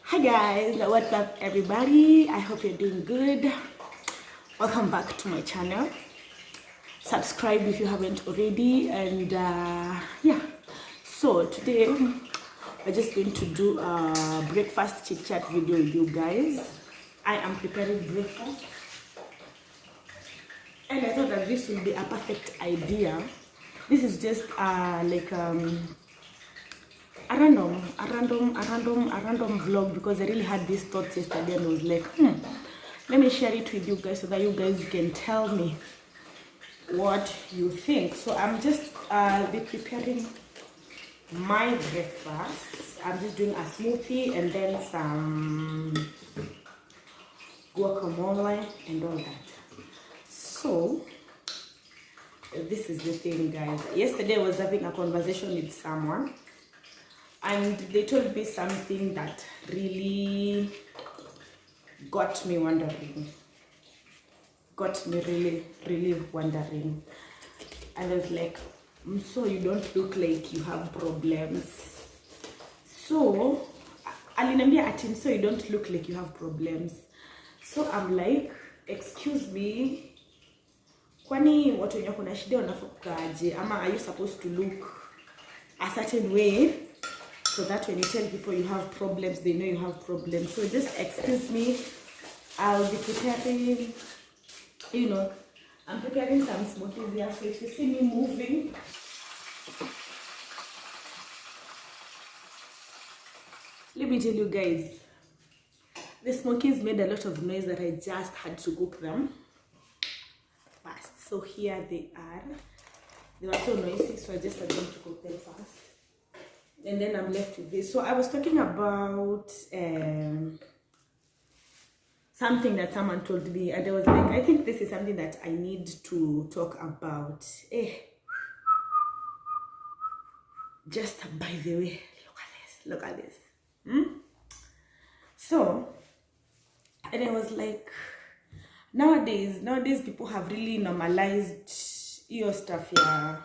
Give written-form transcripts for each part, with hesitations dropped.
Hi guys, what's up everybody? I hope you're doing good. Welcome back to my channel. Subscribe if you haven't already, and yeah, so today we're just going to do a breakfast chit chat video with you guys. I am preparing breakfast and I thought that this would be a perfect idea. This is just like a random vlog, because I really had these thoughts yesterday and I was like, let me share it with you guys so that you guys can tell me what you think. So I'm just be preparing my breakfast. I'm just doing a smoothie and then some guacamole and all that. So this is the thing, guys. Yesterday I was having a conversation with someone and they told me something that really got me wondering. Got me really wondering. And I was like, so you don't look like you have problems. So alinambia atim, so you don't look like you have problems. So I'm like, excuse me, kwani watu wenye kuna shida wanafukaje? Ama are you supposed to look a certain way so that when you tell people you have problems, they know you have problems? So just excuse me, I'll be preparing, you know, I'm preparing some smoothies here. So if you see me moving, let me tell you guys, the smokies made a lot of noise that I just had to cook them fast. So here they are. They were so noisy, so I just had them to cook them fast. And then I'm left with this. So I was talking about something that someone told me, and I was like, I think this is something that I need to talk about. Just by the way, look at this. So, and I was like, nowadays people have really normalized your stuff, yeah.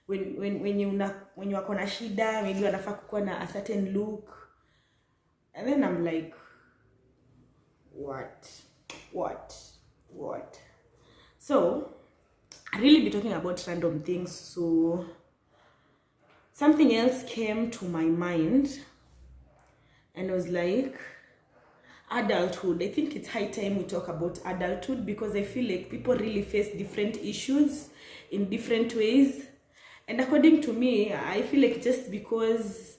When you are kona shida, when you anafaa kukuwa na a certain look. And then I'm like, what? So I really be talking about random things. So something else came to my mind and I was like, adulthood. I think it's high time we talk about adulthood, because I feel like people really face different issues in different ways. And according to me, I feel like just because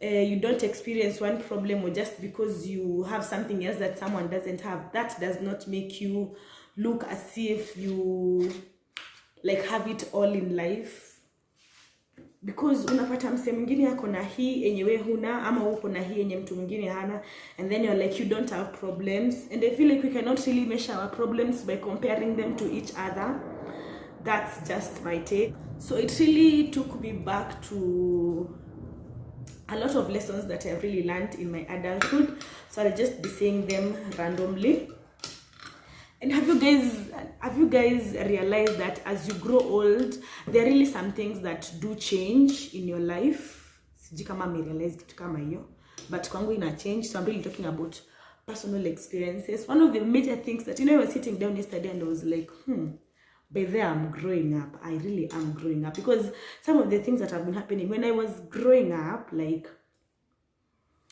you don't experience one problem, or just because you have something else that someone doesn't have, that does not make you look as if you like have it all in life. Because unapata mse mwingine yako na hii enye we huna, ama uko na hii enye mtu mwingine hana, and then you're like, you don't have problems. And I feel like we cannot really measure our problems by comparing them to each other. That's just my take. So it really took me back to a lot of lessons that I've really learned in my adulthood. So I'll just be saying them randomly. And have you guys realized that as you grow old, there are really some things that do change in your life? Sijui kama me realize kitu kama hiyo, but kwangu ina change. So I'm really talking about personal experiences. One of the major things that, I was sitting down yesterday and I was like, by there I'm growing up. I really am growing up, because some of the things that have been happening when I was growing up, like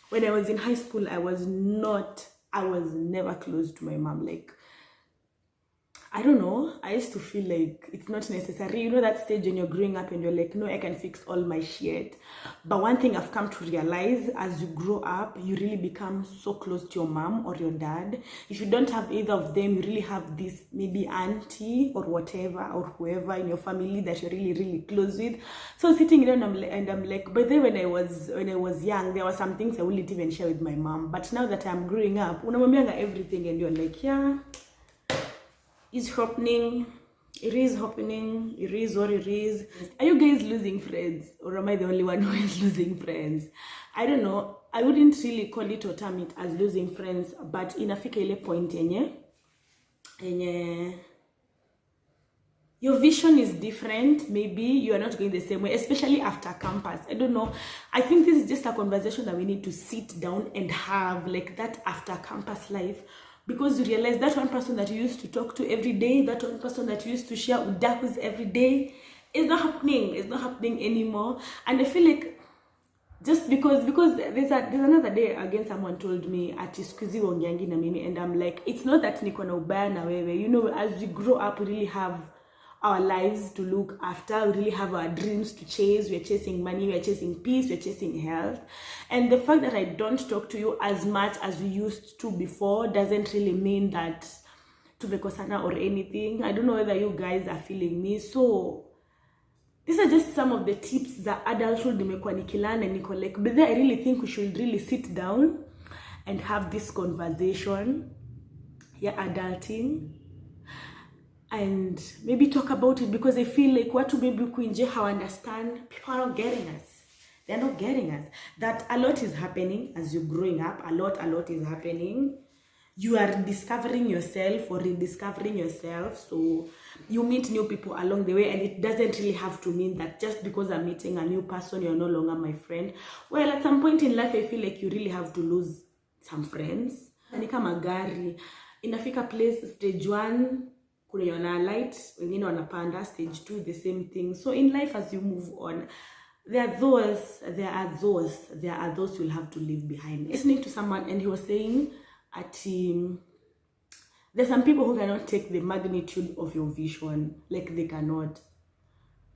when I was in high school, I was never close to my mom. Like, I don't know, I used to feel like it's not necessary. You know that stage when you're growing up and you're like, no, I can fix all my shit. But one thing I've come to realize, as you grow up, you really become so close to your mom or your dad. If you don't have either of them, you really have this maybe auntie or whatever, or whoever in your family that you're really close with. So sitting there and I'm like, but then when I was young, there were some things I wouldn't even share with my mom. But now that I'm growing up, unamwambianga everything and you're like, yeah, it's happening, it is happening, it is what it is. Are you guys losing friends, or am I the only one who is losing friends? I don't know. I wouldn't really call it or term it as losing friends, but inafika ile point yenye your vision is different. Maybe you are not going the same way, especially after campus. I don't know. I think this is just a conversation that we need to sit down and have, like that after campus life, because you realize that one person that you used to talk to every day, that one person that you used to share udakus every day, is not happening. It's not happening anymore. And I feel like just because there's another day again, someone told me ati squeezy wongiangi na mimi, and I'm like, it's not that niko na ubaya na wewe. You know, as we grow up, we really have our lives to look after, we really have our dreams to chase. We're chasing money, we're chasing peace, we're chasing health. And the fact that I don't talk to you as much as we used to before doesn't really mean that tumekosana or anything. I don't know whether you guys are feeling me. So these are just some of the tips that adulthood nimekuwa nikilana and niko like, but then I really think we should really sit down and have this conversation, adulting, and maybe talk about it, because I feel like watu maybe kuinje how understand, people are not getting us. They're not getting us. That a lot is happening as you're growing up. A lot is happening. You are discovering yourself or rediscovering yourself. So you meet new people along the way, and it doesn't really have to mean that just because I'm meeting a new person, you're no longer my friend. Well, at some point in life, I feel like you really have to lose some friends. Ni kama gari. Inafika place, stage 1, kuna yona light, wengine wanapanda, stage 2, the same thing. So in life, as you move on, there are those you'll have to leave behind. Listening to someone, and he was saying, there's some people who cannot take the magnitude of your vision, like they cannot.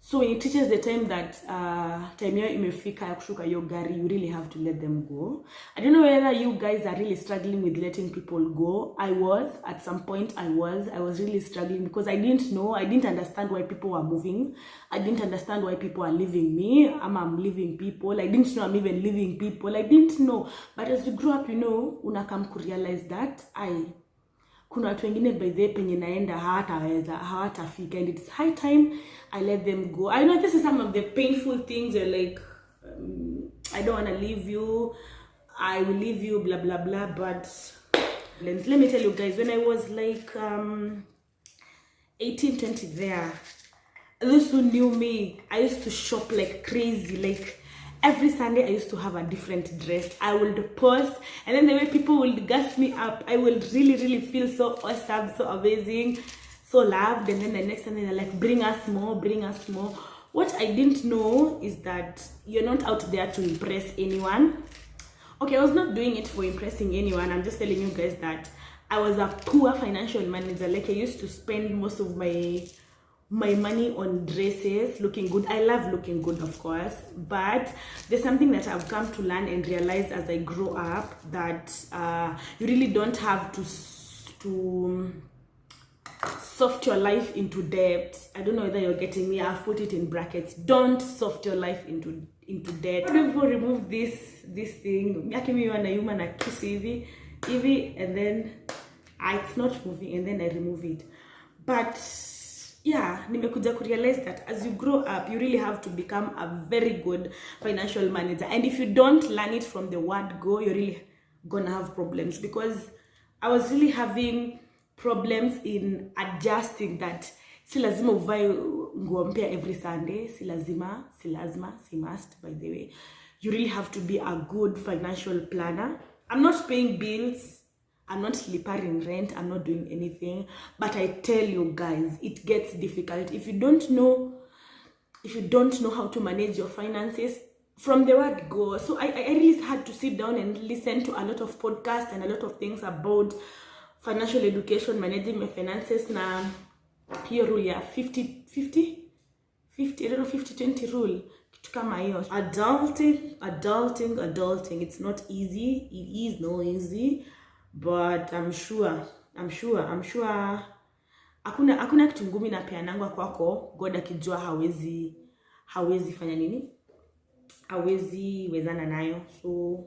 So when it teaches the time that time yao imefika ya kushuka yo gari, you really have to let them go. I don't know whether you guys are really struggling with letting people go. I was at some point. I was really struggling because I didn't understand why people were moving. I didn't understand why people are leaving me. I'm leaving people. I didn't know I'm even leaving people. I didn't know. But as you grow up, you know, unakam to realize that kuna watu wengine by the penye naenda hawatafika, and it's high time I let them go. I know this is some of the painful things. You're like, I don't want to leave you, I will leave you, blah blah blah. But let me tell you guys, when I was like 18, 20 there, those who knew me, I used to shop like crazy. Like every Sunday, I used to have a different dress. I would post, and then the way people would gas me up, I will really feel so awesome, so amazing, so loved. And then the next Sunday, they're like, bring us more, bring us more. What I didn't know is that you're not out there to impress anyone. Okay, I was not doing it for impressing anyone. I'm just telling you guys that I was a poor financial manager. Like, I used to spend most of my money on dresses, looking good. I love looking good, of course, but there's something that I've come to learn and realize as I grow up, that you really don't have to soft your life into debt. I don't know whether you're getting me. I've put it in brackets. Don't soft your life into debt. People remove this thing, and then it's not moving, and then I remove it. But yeah, nimekuja ku realize that as you grow up, you really have to become a very good financial manager. And if you don't learn it from the word go, you're really gonna have problems, because I was really having problems in adjusting that si lazima uvae nguo mpya every Sunday. Si must, by the way. You really have to be a good financial planner. I'm not paying bills, I'm not slipping rent, I'm not doing anything. But I tell you guys, it gets difficult if you don't know how to manage your finances from the word go. So I really had to sit down and listen to a lot of podcasts and a lot of things about financial education, managing my finances. Now, here rule, 50-50, I don't know, 50-20 rule. Adulting, it's not easy. It is not easy. But I'm sure hakuna kitu ngumi na peanangwa kwako God akijua hawezi fanya nini, hawezi wezana nayo. So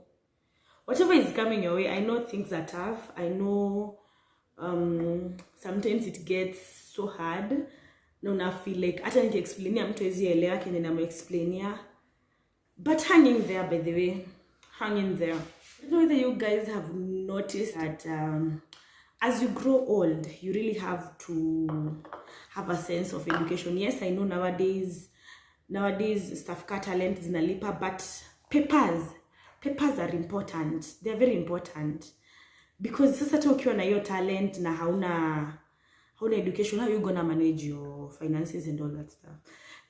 whatever is coming your way, I know things are tough. I know sometimes it gets so hard. Na feel like hata nikiexplainia mtu hawezi elewa kile ninamoexplainia. But hang in there, by the way. Hang in there. I don't know whether you guys have noticed that as you grow old, you really have to have a sense of education. Yes, I know nowadays staff car talent zinalipa, but papers are important. They're very important, because sasa hata ukiwa na hiyo talent na hauna education, how are you gonna manage your finances and all that stuff?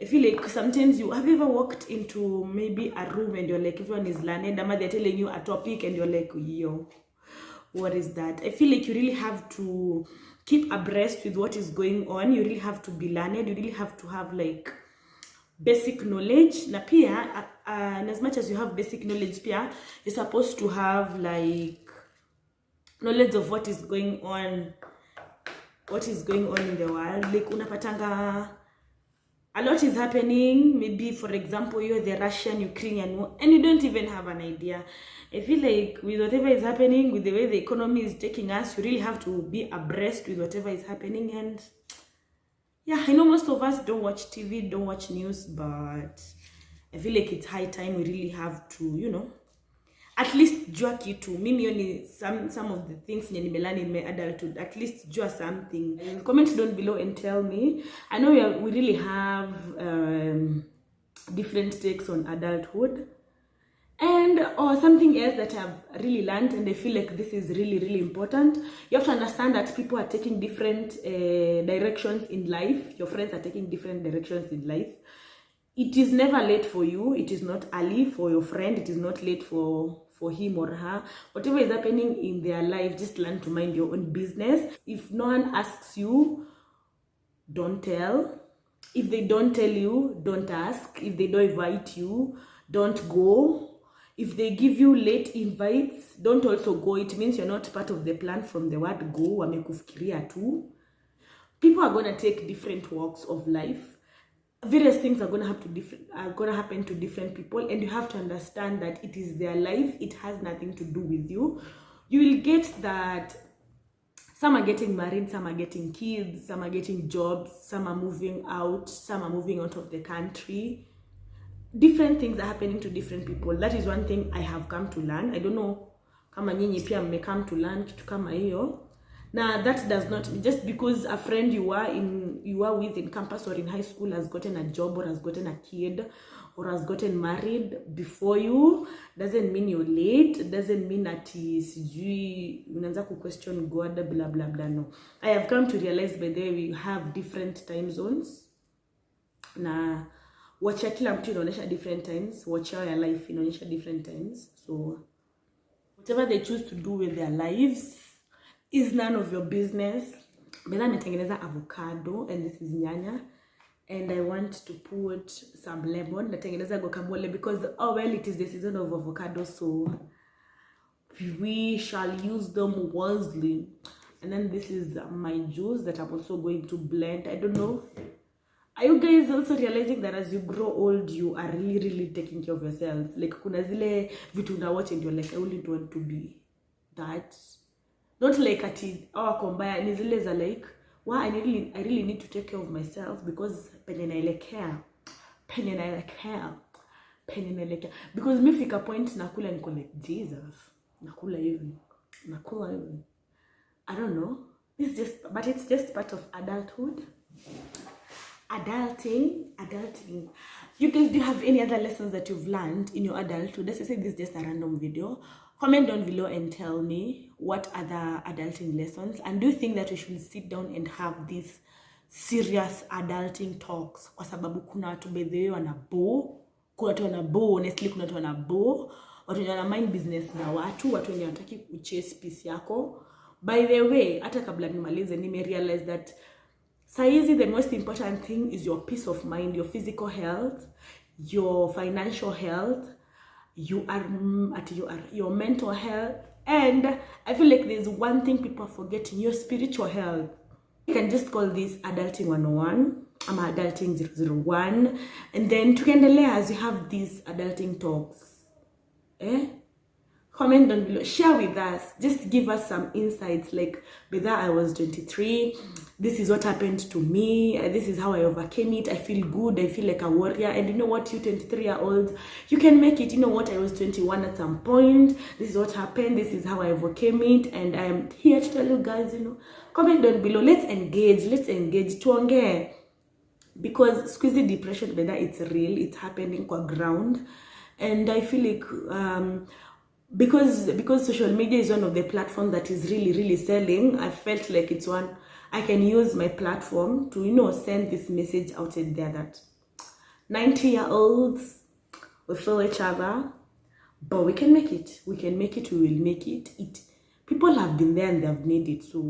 I feel like sometimes have you ever walked into maybe a room and you're like, everyone is learned, and they're telling you a topic and you're like, yo, what is that? I feel like you really have to keep abreast with what is going on. You really have to be learned. You really have to have like basic knowledge. Na pia, and as much as you have basic knowledge, pia, you're supposed to have like knowledge of what is going on in the world. Like unapatanga a lot is happening. Maybe for example, you're the Russian-Ukrainian war and you don't even have an idea. I feel like with whatever is happening, with the way the economy is taking us, you really have to be abreast with whatever is happening. And yeah, I know most of us don't watch TV, don't watch news, but I feel like it's high time we really have to, you know, at least jua kitu. Mimi only some of the things nimelani in my adulthood. At least jua something. Comment down below and tell me. I know we really have different takes on adulthood, and or something else that I've really learned, and I feel like this is really important. You have to understand that people are taking different directions in life. Your friends are taking different directions in life. It is never late for you. It is not early for your friend. It is not late for him or her. Whatever is happening in their life, just learn to mind your own business. If no one asks you, don't tell. If they don't tell you, don't ask. If they don't invite you, don't go. If they give you late invites, don't also go. It means you're not part of the plan from the word go. Wamekufikiria tu. People are going to take different walks of life. Various things are gonna happen to different people, and you have to understand that it is their life. It has nothing to do with you. You will get that some are getting married, some are getting kids, some are getting jobs, some are moving out, some are moving out of the country. Different things are happening to different people. That is one thing I have come to learn. I don't know kama nyinyi pia mme come to learn kitu kama hiyo. Now that does not, just because a friend you are with in campus or in high school has gotten a job or has gotten a kid or has gotten married before you, doesn't mean you're late. Doesn't mean that sijui unaanza ku question God, blah blah blah. No, I have come to realize by the way we have different time zones. Na watch kila mtu inaonyesha different times. Watch your life inaonyesha different times. So whatever they choose to do with their lives is none of your business. Bela metengeneza avocado, and this is nyanya, and I want to put some lemon. Natengeneza guacamole because oh well, it is the season of avocado, so we shall use them wisely. And then this is my juice that I'm also going to blend. I don't know, are you guys also realizing that as you grow old, you are really taking care of yourselves? Like kuna zile vitu na watch and you're like, I only want to be that. Not like ati kombaya ni zile za like, wow, I really need to take care of myself because penye naelekea. Because me fika point nakula niko like, Jesus, nakula hivi. I don't know. But it's just part of adulthood. Adulting. You guys, do you have any other lessons that you've learned in your adulthood? Let's say this is just a random video. Comment down below and tell me what other adulting lessons, and do you think that we should sit down and have these serious adulting talks? Kwa sababu kuna watu bedhewe wanabo, kuna watu wanabo, honestly kuna watu wanabo, watu wana mind business na watu wenye wanataki kuchase peace yako. By the way, hata kabla nimalize realize that saizi the most important thing is your peace of mind, your physical health, your financial health, your mental health, and I feel like there's one thing people are forgetting, your spiritual health. You can just call this adulting 101. I'm adulting 001, and then tukiendelea as you have these adulting talks. Comment down below, share with us, just give us some insights, like whether I was 23, this is what happened to me, this is how I overcame it, I feel good, I feel like a warrior. And you know what, you 23-year-olds, you can make it. You know what, I was 21 at some point, this is what happened, this is how I overcame it, and I am here to tell you guys, you know. Comment down below, let's engage tuongee, because squeezy depression, whether it's real, it's happening on ground. And I feel like because social media is one of the platforms that is really selling, I felt like it's one I can use my platform to, you know, send this message out there that 90-year-olds, we feel each other, but we can make it. We will make it. People have been there and they have made it, so